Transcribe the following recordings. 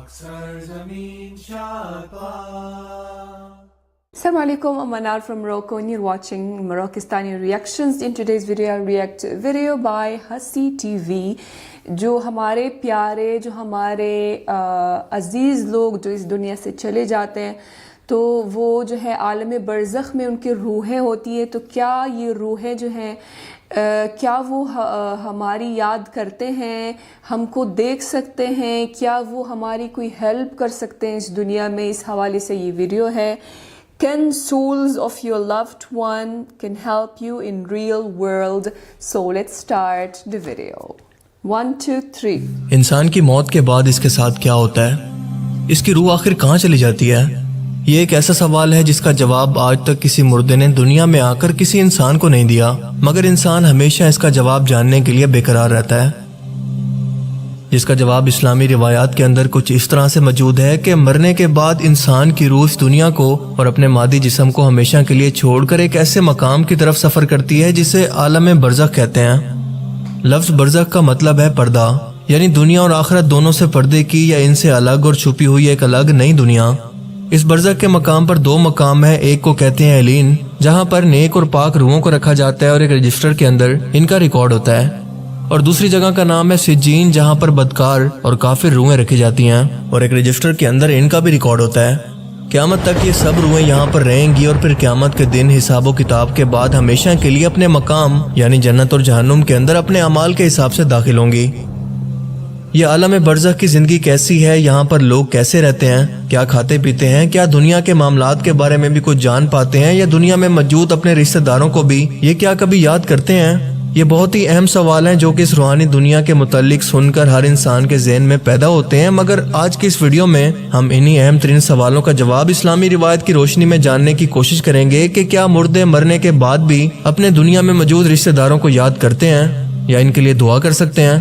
Assalamu alaikum, I'm Manar from Morocco and you're watching Moroccistani Reactions. In today's video, I'll react to a video by Hasi TV. جو ہمارے پیارے، جو ہمارے عزیز لوگ جو اس دنیا سے چلے جاتے ہیں تو وہ جو ہے عالم برزخ میں ان کی روحیں ہوتی ہیں، تو کیا یہ روحیں جو ہیں کیا وہ ہماری یاد کرتے ہیں، ہم کو دیکھ سکتے ہیں، کیا وہ ہماری کوئی ہیلپ کر سکتے ہیں اس دنیا میں؟ اس حوالے سے یہ ویڈیو ہے. Can souls of your loved one can help you in real world? So let's start the video. 1, 2, 3. انسان کی موت کے بعد اس کے ساتھ کیا ہوتا ہے؟ اس کی روح آخر کہاں چلی جاتی ہے؟ یہ ایک ایسا سوال ہے جس کا جواب آج تک کسی مردے نے دنیا میں آ کر کسی انسان کو نہیں دیا، مگر انسان ہمیشہ اس کا جواب جاننے کے لیے بے قرار رہتا ہے، جس کا جواب اسلامی روایات کے اندر کچھ اس طرح سے موجود ہے کہ مرنے کے بعد انسان کی روح اس دنیا کو اور اپنے مادی جسم کو ہمیشہ کے لیے چھوڑ کر ایک ایسے مقام کی طرف سفر کرتی ہے جسے عالم برزخ کہتے ہیں. لفظ برزخ کا مطلب ہے پردہ، یعنی دنیا اور آخرت دونوں سے پردے کی یا ان سے الگ اور چھپی ہوئی ایک الگ نئی دنیا. اس برزخ کے مقام پر دو مقام ہیں، ایک کو کہتے ہیں علین، جہاں پر نیک اور پاک روحوں کو رکھا جاتا ہے اور ایک رجسٹر کے اندر ان کا ریکارڈ ہوتا ہے، اور دوسری جگہ کا نام ہے سجین، جہاں پر بدکار اور کافر روحیں رکھی جاتی ہیں اور ایک رجسٹر کے اندر ان کا بھی ریکارڈ ہوتا ہے. قیامت تک یہ سب روحیں یہاں پر رہیں گی اور پھر قیامت کے دن حساب و کتاب کے بعد ہمیشہ کے لیے اپنے مقام یعنی جنت اور جہنم کے اندر اپنے اعمال کے حساب سے داخل ہوں گی. یہ عالم برزخ کی زندگی کیسی ہے؟ یہاں پر لوگ کیسے رہتے ہیں؟ کیا کھاتے پیتے ہیں؟ کیا دنیا کے معاملات کے بارے میں بھی کچھ جان پاتے ہیں؟ یا دنیا میں موجود اپنے رشتہ داروں کو بھی یہ کیا کبھی یاد کرتے ہیں؟ یہ بہت ہی اہم سوال ہیں جو کہ اس روحانی دنیا کے متعلق سن کر ہر انسان کے ذہن میں پیدا ہوتے ہیں، مگر آج کی اس ویڈیو میں ہم انہی اہم ترین سوالوں کا جواب اسلامی روایت کی روشنی میں جاننے کی کوشش کریں گے کہ کیا مردے مرنے کے بعد بھی اپنے دنیا میں موجود رشتہ داروں کو یاد کرتے ہیں یا ان کے لیے دعا کر سکتے ہیں؟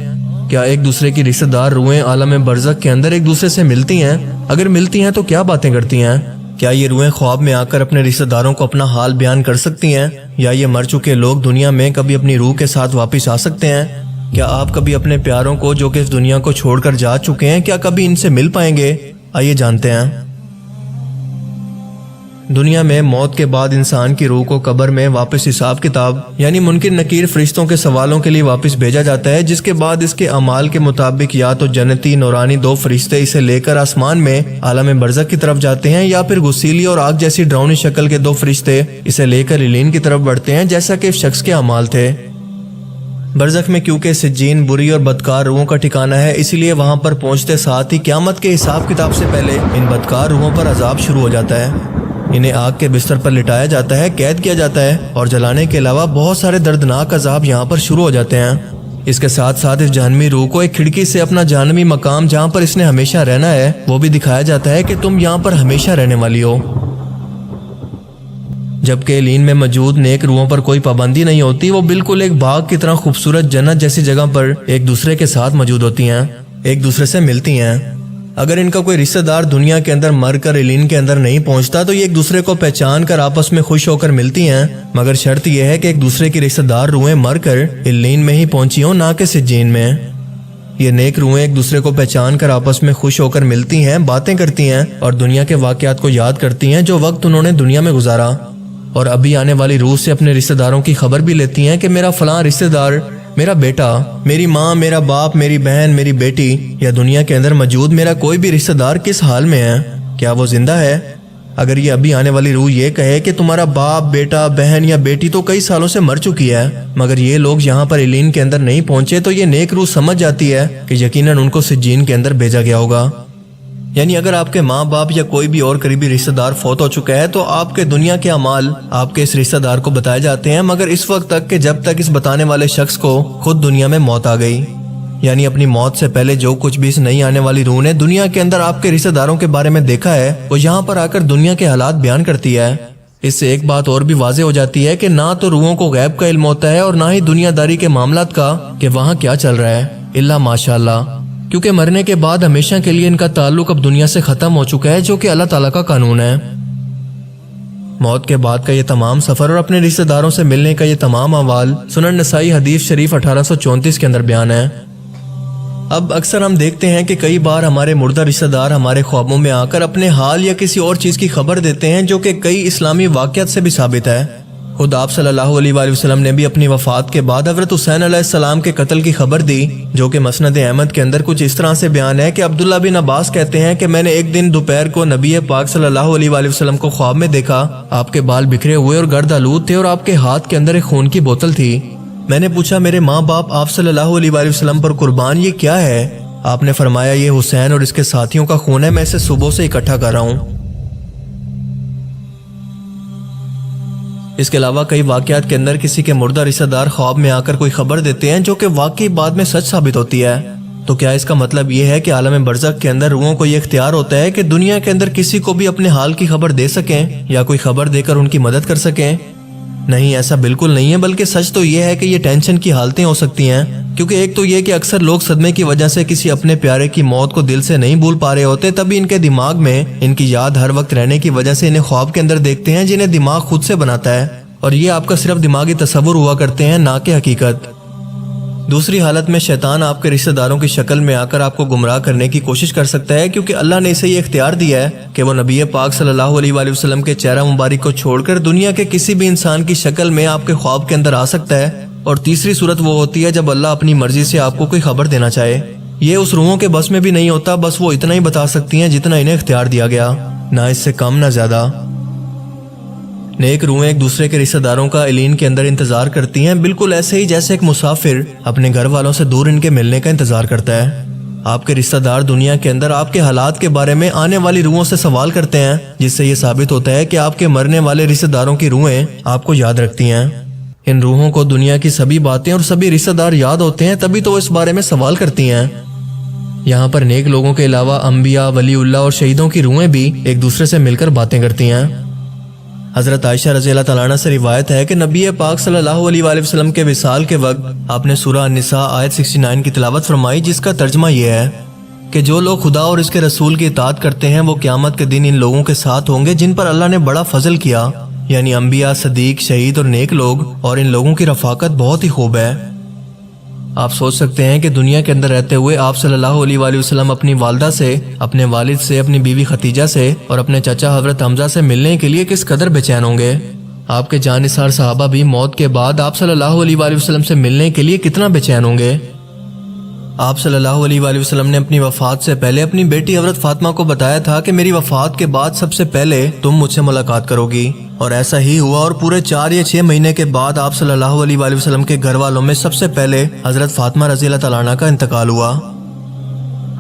کیا ایک دوسرے کی رشتہ دار روحیں عالم برزخ کے اندر ایک دوسرے سے ملتی ہیں؟ اگر ملتی ہیں تو کیا باتیں کرتی ہیں؟ کیا یہ روحیں خواب میں آ کر اپنے رشتہ داروں کو اپنا حال بیان کر سکتی ہیں؟ یا یہ مر چکے لوگ دنیا میں کبھی اپنی روح کے ساتھ واپس آ سکتے ہیں؟ کیا آپ کبھی اپنے پیاروں کو جو کہ اس دنیا کو چھوڑ کر جا چکے ہیں کیا کبھی ان سے مل پائیں گے؟ آئیے جانتے ہیں. دنیا میں موت کے بعد انسان کی روح کو قبر میں واپس حساب کتاب یعنی منکر نکیر فرشتوں کے سوالوں کے لیے واپس بھیجا جاتا ہے، جس کے بعد اس کے اعمال کے مطابق یا تو جنتی نورانی دو فرشتے اسے لے کر آسمان میں عالم برزخ کی طرف جاتے ہیں، یا پھر غسیلی اور آگ جیسی ڈراؤنی شکل کے دو فرشتے اسے لے کر علین کی طرف بڑھتے ہیں، جیسا کہ اس شخص کے اعمال تھے. برزخ میں کیونکہ سجین بری اور بدکار روحوں کا ٹھکانہ ہے، اسی لیے وہاں پر پہنچتے ساتھ ہی قیامت کے حساب کتاب سے پہلے ان بدکار روحوں پر عذاب شروع ہو جاتا ہے. انہیں آگ کے بستر پر لٹایا جاتا ہے، قید کیا جاتا ہے اور جلانے کے علاوہ بہت سارے دردناک عذاب یہاں پر شروع ہو جاتے ہیں. اس کے ساتھ ساتھ اس جہنمی روح کو ایک کھڑکی سے اپنا جہنمی مقام جہاں پر اس نے ہمیشہ رہنا ہے وہ بھی دکھایا جاتا ہے کہ تم یہاں پر ہمیشہ رہنے والی ہو. جبکہ علین میں موجود نیک روحوں پر کوئی پابندی نہیں ہوتی، وہ بالکل ایک باغ کی طرح خوبصورت جنت جیسی جگہ پر ایک دوسرے کے ساتھ موجود ہوتی ہیں، ایک دوسرے سے ملتی ہیں. اگر ان کا کوئی رشتہ دار دنیا کے اندر مر کر علین کے اندر نہیں پہنچتا تو یہ ایک دوسرے کو پہچان کر آپس میں خوش ہو کر ملتی ہیں، مگر شرط یہ ہے کہ ایک دوسرے کی رشتہ دار روحیں مر کر علین میں ہی پہنچی ہوں، نہ کہ سجین میں. یہ نیک روحیں ایک دوسرے کو پہچان کر آپس میں خوش ہو کر ملتی ہیں، باتیں کرتی ہیں اور دنیا کے واقعات کو یاد کرتی ہیں جو وقت انہوں نے دنیا میں گزارا، اور ابھی آنے والی روح سے اپنے رشتہ داروں کی خبر بھی لیتی ہیں کہ میرا فلاں رشتہ دار، میرا بیٹا، میری ماں، میرا باپ، میری بہن، میری بیٹی یا دنیا کے اندر موجود میرا کوئی بھی رشتہ دار کس حال میں ہے، کیا وہ زندہ ہے؟ اگر یہ ابھی آنے والی روح یہ کہے کہ تمہارا باپ، بیٹا، بہن یا بیٹی تو کئی سالوں سے مر چکی ہے، مگر یہ لوگ یہاں پر علین کے اندر نہیں پہنچے، تو یہ نیک روح سمجھ جاتی ہے کہ یقیناً ان کو سجین کے اندر بھیجا گیا ہوگا. یعنی اگر آپ کے ماں باپ یا کوئی بھی اور قریبی رشتہ دار فوت ہو چکا ہے تو آپ کے دنیا کے اعمال آپ کے اس رشتہ دار کو بتائے جاتے ہیں، مگر اس وقت تک کہ جب تک اس بتانے والے شخص کو خود دنیا میں موت آ گئی. یعنی اپنی موت سے پہلے جو کچھ بھی اس نہیں آنے والی روح نے دنیا کے اندر آپ کے رشتہ داروں کے بارے میں دیکھا ہے وہ یہاں پر آ کر دنیا کے حالات بیان کرتی ہے. اس سے ایک بات اور بھی واضح ہو جاتی ہے کہ نہ تو روحوں کو غیب کا علم ہوتا ہے اور نہ ہی دنیا داری کے معاملات کا کہ وہاں کیا چل رہا ہے، الا ماشاءاللہ، کیونکہ مرنے کے بعد ہمیشہ کے لیے ان کا تعلق اب دنیا سے ختم ہو چکا ہے، جو کہ اللہ تعالیٰ کا قانون ہے. موت کے بعد کا یہ تمام سفر اور اپنے رشتہ داروں سے ملنے کا یہ تمام احوال سنن نسائی حدیث شریف 1834 کے اندر بیان ہے. اب اکثر ہم دیکھتے ہیں کہ کئی بار ہمارے مردہ رشتہ دار ہمارے خوابوں میں آ کر اپنے حال یا کسی اور چیز کی خبر دیتے ہیں جو کہ کئی اسلامی واقعات سے بھی ثابت ہے۔ خود آپ صلی اللہ علیہ وآلہ وسلم نے بھی اپنی وفات کے بعد حضرت حسین علیہ السلام کے قتل کی خبر دی، جو کہ مسند احمد کے اندر کچھ اس طرح سے بیان ہے کہ عبداللہ بن عباس کہتے ہیں کہ میں نے ایک دن دوپہر کو نبی پاک صلی اللہ علیہ وآلہ وسلم کو خواب میں دیکھا۔ آپ کے بال بکھرے ہوئے اور گرد آلود تھے اور آپ کے ہاتھ کے اندر ایک خون کی بوتل تھی۔ میں نے پوچھا میرے ماں باپ آپ صلی اللہ علیہ وآلہ وسلم پر قربان یہ کیا ہے؟ آپ نے فرمایا یہ حسین اور اس کے ساتھیوں کا خون ہے، میں اسے صبح سے اکٹھا کر رہا ہوں۔ اس کے علاوہ کئی واقعات کے اندر کسی کے مردہ رشتہ دار خواب میں آ کر کوئی خبر دیتے ہیں جو کہ واقعی بعد میں سچ ثابت ہوتی ہے۔ تو کیا اس کا مطلب یہ ہے کہ عالم برزخ کے اندر روحوں کو یہ اختیار ہوتا ہے کہ دنیا کے اندر کسی کو بھی اپنے حال کی خبر دے سکیں یا کوئی خبر دے کر ان کی مدد کر سکیں؟ نہیں، ایسا بالکل نہیں ہے، بلکہ سچ تو یہ ہے کہ یہ ٹینشن کی حالتیں ہو سکتی ہیں، کیونکہ ایک تو یہ کہ اکثر لوگ صدمے کی وجہ سے کسی اپنے پیارے کی موت کو دل سے نہیں بھول پا رہے ہوتے، تبھی ان کے دماغ میں ان کی یاد ہر وقت رہنے کی وجہ سے انہیں خواب کے اندر دیکھتے ہیں جنہیں دماغ خود سے بناتا ہے، اور یہ آپ کا صرف دماغی تصور ہوا کرتے ہیں، نہ کہ حقیقت۔ دوسری حالت میں شیطان آپ کے رشتہ داروں کی شکل میں آ کر آپ کو گمراہ کرنے کی کوشش کر سکتا ہے، کیونکہ اللہ نے اسے یہ اختیار دیا ہے کہ وہ نبی پاک صلی اللہ علیہ وآلہ وسلم کے چہرہ مبارک کو چھوڑ کر دنیا کے کسی بھی انسان کی شکل میں آپ کے خواب کے اندر آ سکتا ہے۔ اور تیسری صورت وہ ہوتی ہے جب اللہ اپنی مرضی سے آپ کو کوئی خبر دینا چاہے۔ یہ اس روحوں کے بس میں بھی نہیں ہوتا، بس وہ اتنا ہی بتا سکتی ہیں جتنا انہیں اختیار دیا گیا، نہ اس سے کم نہ زیادہ۔ نیک روحیں ایک دوسرے کے رشتہ داروں کا علین کے اندر انتظار کرتی ہیں، بالکل ایسے ہی جیسے ایک مسافر اپنے گھر والوں سے دور ان کے ملنے کا انتظار کرتا ہے۔ آپ کے رشتہ دار دنیا کے اندر آپ کے حالات کے بارے میں آنے والی روحوں سے سوال کرتے ہیں، جس سے یہ ثابت ہوتا ہے کہ آپ کے مرنے والے رشتہ داروں کی روحیں آپ کو یاد رکھتی ہیں۔ ان روحوں کو دنیا کی سبھی باتیں اور سبھی رشتہ دار یاد ہوتے ہیں، تبھی تو وہ اس بارے میں سوال کرتی ہیں۔ یہاں پر نیک لوگوں کے علاوہ انبیاء، ولی اللہ اور شہیدوں کی روحیں بھی ایک دوسرے سے مل کر باتیں کرتی ہیں۔ حضرت عائشہ رضی اللہ تعالیٰ عنہ سے روایت ہے کہ نبی پاک صلی اللہ علیہ وآلہ وسلم کے وصال کے وقت آپ نے سورہ النساء آیت 69 کی تلاوت فرمائی، جس کا ترجمہ یہ ہے کہ جو لوگ خدا اور اس کے رسول کی اطاعت کرتے ہیں وہ قیامت کے دن ان لوگوں کے ساتھ ہوں گے جن پر اللہ نے بڑا فضل کیا، یعنی انبیاء، صدیق، شہید اور نیک لوگ، اور ان لوگوں کی رفاقت بہت ہی خوب ہے۔ آپ سوچ سکتے ہیں کہ دنیا کے اندر رہتے ہوئے آپ صلی اللہ علیہ وآلہ وسلم اپنی والدہ سے، اپنے والد سے، اپنی بیوی خدیجہ سے اور اپنے چچا حضرت حمزہ سے ملنے کے لیے کس قدر بے چین ہوں گے۔ آپ کے جانثار صحابہ بھی موت کے بعد آپ صلی اللہ علیہ وآلہ وسلم سے ملنے کے لیے کتنا بے چین ہوں گے۔ آپ صلی اللہ علیہ وآلہ وسلم نے اپنی وفات سے پہلے اپنی بیٹی حضرت فاطمہ کو بتایا تھا کہ میری وفات کے بعد سب سے پہلے تم مجھ سے ملاقات کرو گی، اور ایسا ہی ہوا، اور پورے 4 یا 6 مہینے کے بعد آپ صلی اللہ علیہ وآلہ وسلم کے گھر والوں میں سب سے پہلے حضرت فاطمہ رضی اللہ تعالیٰ عنہ کا انتقال ہوا۔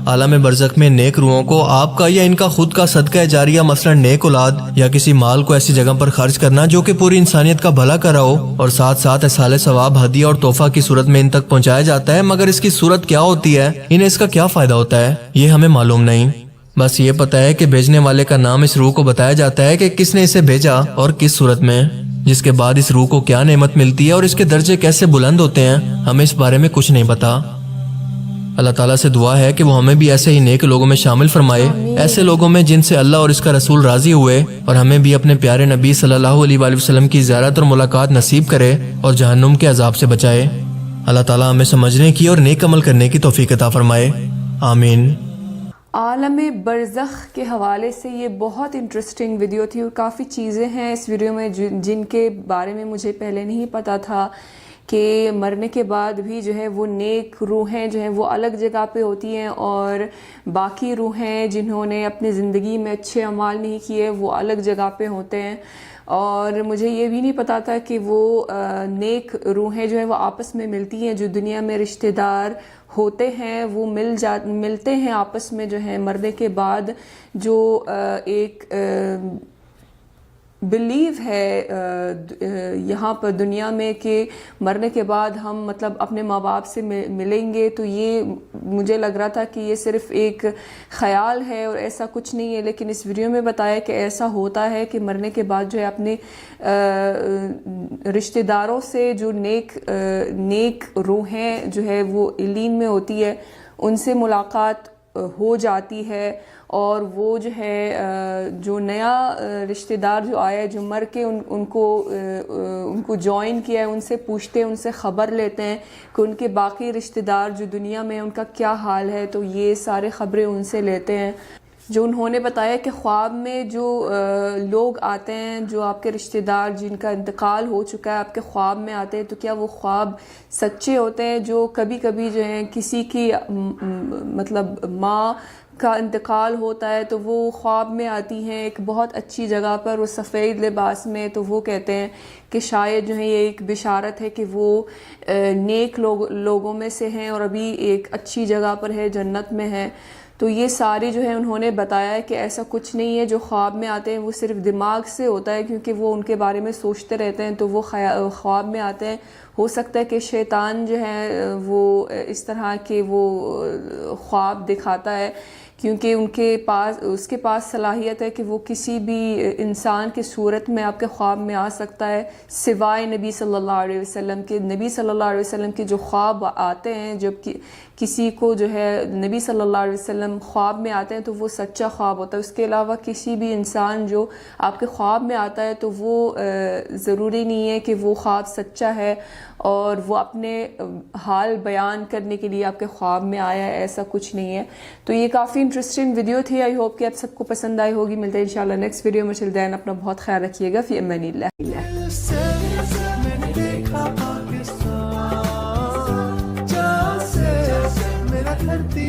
عالم برزخ میں نیک روحوں کو آپ کا یا ان کا خود کا صدقہ جاریہ، مثلا نیک اولاد یا کسی مال کو ایسی جگہ پر خرچ کرنا جو کہ پوری انسانیت کا بھلا کر رہا ہو، اور ساتھ ساتھ اصحال ثواب، ہدیہ اور تحفہ کی صورت میں ان تک پہنچایا جاتا ہے، مگر اس کی صورت کیا ہوتی ہے، انہیں اس کا کیا فائدہ ہوتا ہے، یہ ہمیں معلوم نہیں۔ بس یہ پتہ ہے کہ بھیجنے والے کا نام اس روح کو بتایا جاتا ہے کہ کس نے اسے بھیجا اور کس صورت میں، جس کے بعد اس روح کو کیا نعمت ملتی ہے اور اس کے درجے کیسے بلند ہوتے ہیں، ہمیں اس بارے میں کچھ نہیں پتا۔ اللہ تعالیٰ سے دعا ہے کہ وہ ہمیں بھی ایسے ہی نیک لوگوں میں شامل فرمائے، ایسے لوگوں میں جن سے اللہ اور اس کا رسول راضی ہوئے، اور ہمیں بھی اپنے پیارے نبی صلی اللہ علیہ وآلہ وسلم کی زیارت اور ملاقات نصیب کرے اور جہنم کے عذاب سے بچائے۔ اللہ تعالیٰ ہمیں سمجھنے کی اور نیک عمل کرنے کی توفیق عطا فرمائے، آمین۔ عالم برزخ کے حوالے سے یہ بہت انٹرسٹنگ ویڈیو تھی، اور کافی چیزیں ہیں اس ویڈیو میں جن کے بارے میں مجھے پہلے نہیں پتا تھا کہ مرنے کے بعد بھی جو ہے وہ نیک روحیں جو ہیں وہ الگ جگہ پہ ہوتی ہیں، اور باقی روحیں جنہوں نے اپنی زندگی میں اچھے اعمال نہیں کیے وہ الگ جگہ پہ ہوتے ہیں۔ اور مجھے یہ بھی نہیں پتا تھا کہ وہ نیک روحیں جو ہیں وہ آپس میں ملتی ہیں، جو دنیا میں رشتہ دار ہوتے ہیں وہ ملتے ہیں آپس میں جو ہیں مرنے کے بعد، جو ایک بلیو ہے یہاں پر دنیا میں کہ مرنے کے بعد ہم مطلب اپنے ماں باپ سے ملیں گے، تو یہ مجھے لگ رہا تھا کہ یہ صرف ایک خیال ہے اور ایسا کچھ نہیں ہے، لیکن اس ویڈیو میں بتایا کہ ایسا ہوتا ہے کہ مرنے کے بعد جو ہے اپنے رشتہ داروں سے جو نیک روحیں جو ہے وہ علین میں ہوتی ہے ان سے ملاقات ہو جاتی ہے اور وہ جو ہے جو نیا رشتہ دار جو آیا ہے جو مر کے ان کو جوائن کیا ہے ان سے پوچھتے ہیں ان سے خبر لیتے ہیں کہ ان کے باقی رشتہ دار جو دنیا میں ان کا کیا حال ہے، تو یہ سارے خبریں ان سے لیتے ہیں. جو انہوں نے بتایا کہ خواب میں جو لوگ آتے ہیں جو آپ کے رشتہ دار جن کا انتقال ہو چکا ہے آپ کے خواب میں آتے ہیں، تو کیا وہ خواب سچے ہوتے ہیں؟ جو کبھی کبھی جو ہیں کسی کی مطلب ماں کا انتقال ہوتا ہے تو وہ خواب میں آتی ہیں ایک بہت اچھی جگہ پر، وہ سفید لباس میں، تو وہ کہتے ہیں کہ شاید جو ہے یہ ایک بشارت ہے کہ وہ نیک لوگوں میں سے ہیں اور ابھی ایک اچھی جگہ پر ہے، جنت میں ہے. تو یہ سارے جو ہے انہوں نے بتایا ہے کہ ایسا کچھ نہیں ہے، جو خواب میں آتے ہیں وہ صرف دماغ سے ہوتا ہے کیونکہ وہ ان کے بارے میں سوچتے رہتے ہیں تو وہ خواب میں آتے ہیں. ہو سکتا ہے کہ شیطان جو ہے وہ اس طرح کے وہ خواب دکھاتا ہے کیونکہ اس کے پاس صلاحیت ہے کہ وہ کسی بھی انسان کی صورت میں آپ کے خواب میں آ سکتا ہے سوائے نبی صلی اللہ علیہ وسلم کے. نبی صلی اللہ علیہ وسلم کے جو خواب آتے ہیں، جب کسی کو جو ہے نبی صلی اللہ علیہ وسلم خواب میں آتے ہیں تو وہ سچا خواب ہوتا ہے. اس کے علاوہ کسی بھی انسان جو آپ کے خواب میں آتا ہے تو وہ ضروری نہیں ہے کہ وہ خواب سچا ہے اور وہ اپنے حال بیان کرنے کے لیے آپ کے خواب میں آیا ہے، ایسا کچھ نہیں ہے. تو یہ کافی انٹرسٹنگ ویڈیو تھی، آئی ہوپ کہ آپ سب کو پسند آئی ہوگی. ملتے ہیں انشاءاللہ نیکسٹ ویڈیو میں. چل دین اپنا بہت خیال رکھیے گا. فی امان اللہ. میرا دھرتی